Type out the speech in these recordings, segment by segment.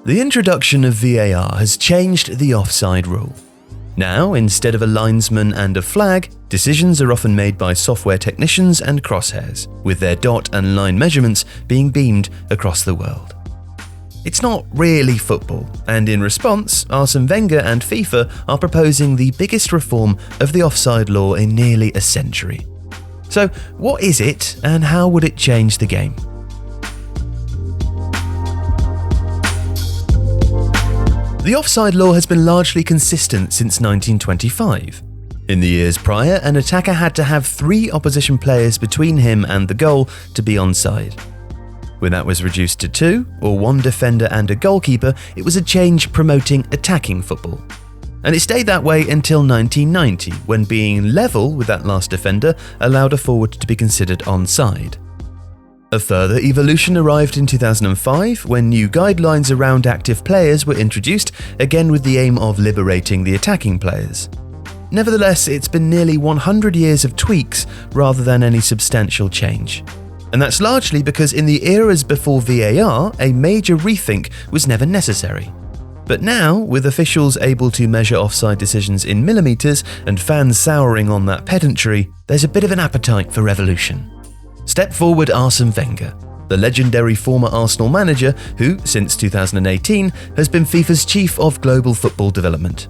The introduction of VAR has changed the offside rule. Now, instead of a linesman and a flag, decisions are often made by software technicians and crosshairs, with their dot and line measurements being beamed across the world. It's not really football, and in response, Arsene Wenger and FIFA are proposing the biggest reform of the offside law in nearly a century. So, what is it, and how would it change the game? The offside law has been largely consistent since 1925. In the years prior, an attacker had to have 3 opposition players between him and the goal to be onside. When that was reduced to 2, or 1 defender and a goalkeeper, it was a change promoting attacking football. And it stayed that way until 1990, when being level with that last defender allowed a forward to be considered onside. A further evolution arrived in 2005 when new guidelines around active players were introduced, again with the aim of liberating the attacking players. Nevertheless, it's been nearly 100 years of tweaks rather than any substantial change. And that's largely because in the eras before VAR, a major rethink was never necessary. But now, with officials able to measure offside decisions in millimetres and fans souring on that pedantry, there's a bit of an appetite for revolution. Step forward Arsene Wenger, the legendary former Arsenal manager who, since 2018, has been FIFA's chief of global football development.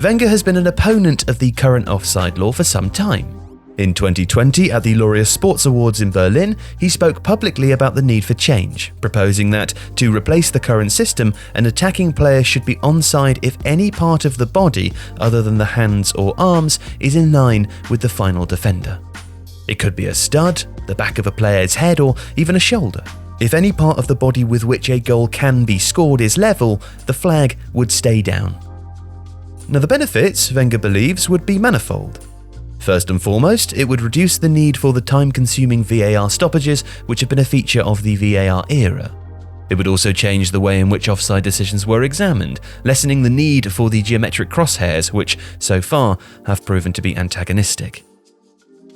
Wenger has been an opponent of the current offside law for some time. In 2020, at the Laureus Sports Awards in Berlin, he spoke publicly about the need for change, proposing that, to replace the current system, an attacking player should be onside if any part of the body, other than the hands or arms, is in line with the final defender. It could be a stud, the back of a player's head, or even a shoulder. If any part of the body with which a goal can be scored is level, the flag would stay down. Now, the benefits, Wenger believes, would be manifold. First and foremost, it would reduce the need for the time-consuming VAR stoppages, which have been a feature of the VAR era. It would also change the way in which offside decisions were examined, lessening the need for the geometric crosshairs, which, so far, have proven to be antagonistic.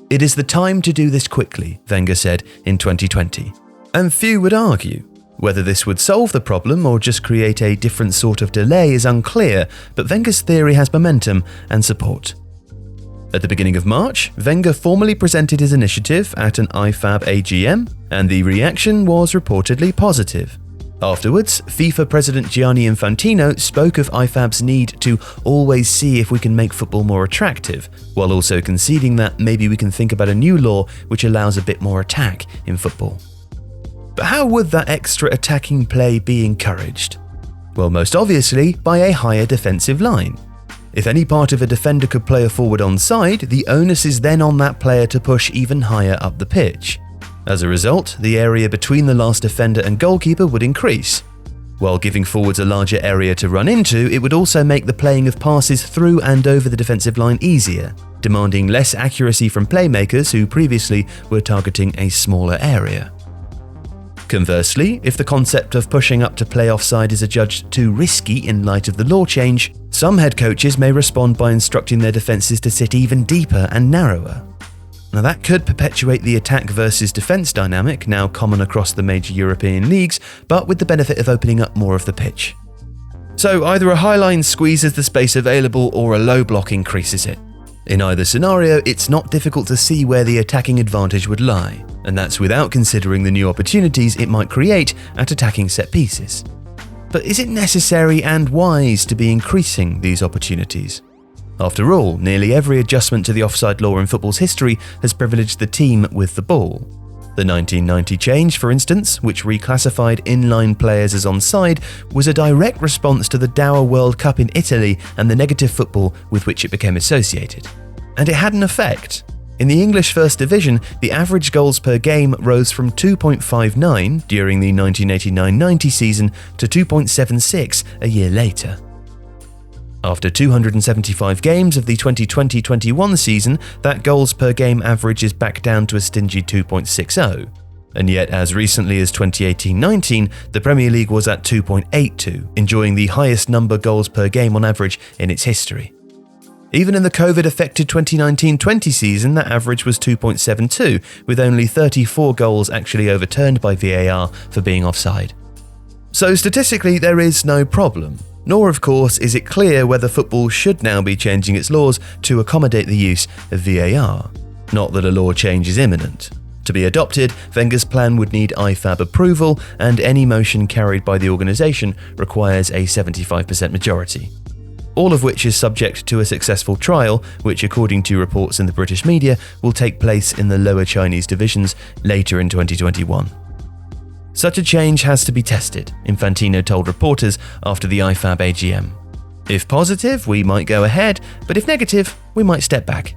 It is the time to do this quickly, Wenger said in 2020. And few would argue. Whether this would solve the problem or just create a different sort of delay is unclear, but Wenger's theory has momentum and support. At the beginning of March, Wenger formally presented his initiative at an IFAB AGM, and the reaction was reportedly positive. Afterwards, FIFA President Gianni Infantino spoke of IFAB's need to always see if we can make football more attractive, while also conceding that maybe we can think about a new law which allows a bit more attack in football. But how would that extra attacking play be encouraged? Well, most obviously, by a higher defensive line. If any part of a defender could play a forward onside, the onus is then on that player to push even higher up the pitch. As a result, the area between the last defender and goalkeeper would increase. While giving forwards a larger area to run into, it would also make the playing of passes through and over the defensive line easier, demanding less accuracy from playmakers who previously were targeting a smaller area. Conversely, if the concept of pushing up to play offside is adjudged too risky in light of the law change, some head coaches may respond by instructing their defences to sit even deeper and narrower. Now that could perpetuate the attack versus defence dynamic now common across the major European leagues, but with the benefit of opening up more of the pitch. So either a high line squeezes the space available or a low block increases it. In either scenario, it's not difficult to see where the attacking advantage would lie, and that's without considering the new opportunities it might create at attacking set pieces. But is it necessary and wise to be increasing these opportunities? After all, nearly every adjustment to the offside law in football's history has privileged the team with the ball. The 1990 change, for instance, which reclassified inline players as onside, was a direct response to the dour World Cup in Italy and the negative football with which it became associated. And it had an effect. In the English First Division, the average goals per game rose from 2.59 during the 1989-90 season to 2.76 a year later. After 275 games of the 2020-21 season, that goals per game average is back down to a stingy 2.60. And yet, as recently as 2018-19, the Premier League was at 2.82, enjoying the highest number goals per game on average in its history. Even in the COVID-affected 2019-20 season, that average was 2.72, with only 34 goals actually overturned by VAR for being offside. So statistically, there is no problem. Nor, of course, is it clear whether football should now be changing its laws to accommodate the use of VAR. Not that a law change is imminent. To be adopted, Wenger's plan would need IFAB approval, and any motion carried by the organisation requires a 75% majority. All of which is subject to a successful trial, which, according to reports in the British media, will take place in the lower Chinese divisions later in 2021. Such a change has to be tested, Infantino told reporters after the IFAB AGM. If positive, we might go ahead, but if negative, we might step back.